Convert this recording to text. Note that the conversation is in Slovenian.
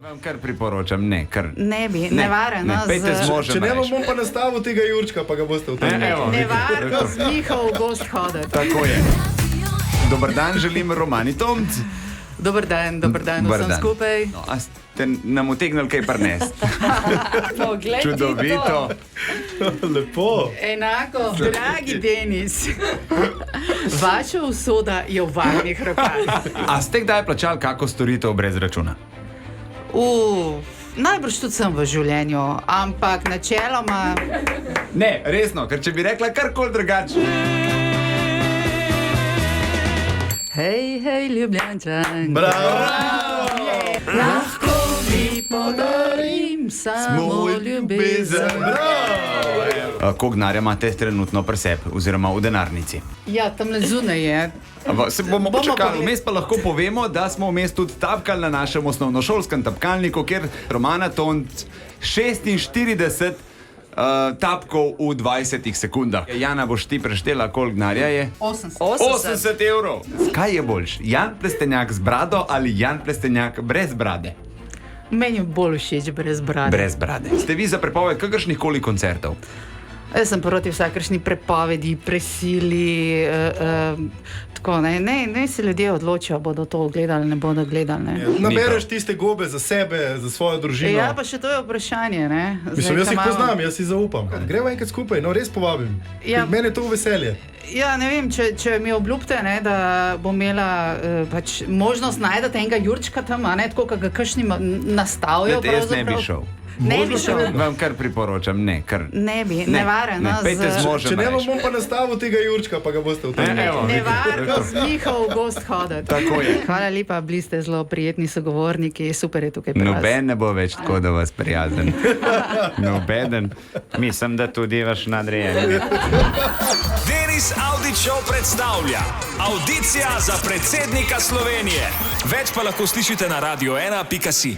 Vam kar priporočam, ne, kar... Ne bi, nevaren. Ne, pejte z možem. Če ne reč. bom pa nastavil tega Jurčka, pa ga boste v tem. Nevarno z njihov gost hoditi. Tako je. Dobar dan želim Romani Tomc. Dobar dan vsem skupaj. No, a ste nam utegnili kaj prinesti? Poglej Čudovito. Lepo. Enako, dragi Denis. Vaša usoda je v varnih rokah. A ste kdaj plačali kako storitev brez računa? Najbrž tudi sem v življenju, ampak načeloma... Ne, resno, ker če bi rekla karkoli drugače. Hej, Ljubljančan. Bravo! Lahko mi podarim samo ljubezen. Koliko denarja imate trenutno pri sebi, oziroma v denarnici? Ja, tamle zunaj je. Se bomo počakali, pogledali. vmes pa lahko povemo, da smo vmes tudi tapkali na našem osnovnošolskem tapkalniku, kjer Romana Tomc 46 tapkov v 20 sekundah. Jana, boš ti preštela, koliko denarja je? 80 evrov. Kaj je boljš? Jan Plestenjak z brado ali Jan Plestenjak brez brade? Meni je bolj všeč brez brade. Brez brade. Ste vi za prepoved kakršnih koli koncertov? Jaz sem proti vsakršni prepovedi, prisili, tako ne se ljudje odločijo, bodo to gledali, ne bodo gledali. Ne. Nabereš tiste gobe za sebe, za svojo družino. Ja, pa še to je vprašanje, ne. Mislim, jaz jih poznam, jaz si zaupam. Gremo enkrat skupaj, no res povabim. Ja. Mene je to veselje. Ja, ne vem, če mi obljubite, ne, da bom imela pač možnost najdete enega Jurčka tam, ne, tako, kako ga kakšni nastavijo. Jaz ne bi šel. Ne bi šel. Vam kar priporočam, ne, kar... Ne bi, nevaren. Ne, pejte z možem. Če ne reč. bom pa nastavil tega Jurčka, pa ga boste v tem. Nevarno z njihov gost hoditi. Tako je. Hvala lepa, bili ste zelo prijetni sogovorniki, super je tukaj pri vas. Noben ne bo več tako, da vas prijazen. Nobeden. Mislim, da tudi vaš nadrejen. Denis Audić Show predstavlja Audicija za predsednika Slovenije. Več pa lahko slišite na radio1.si.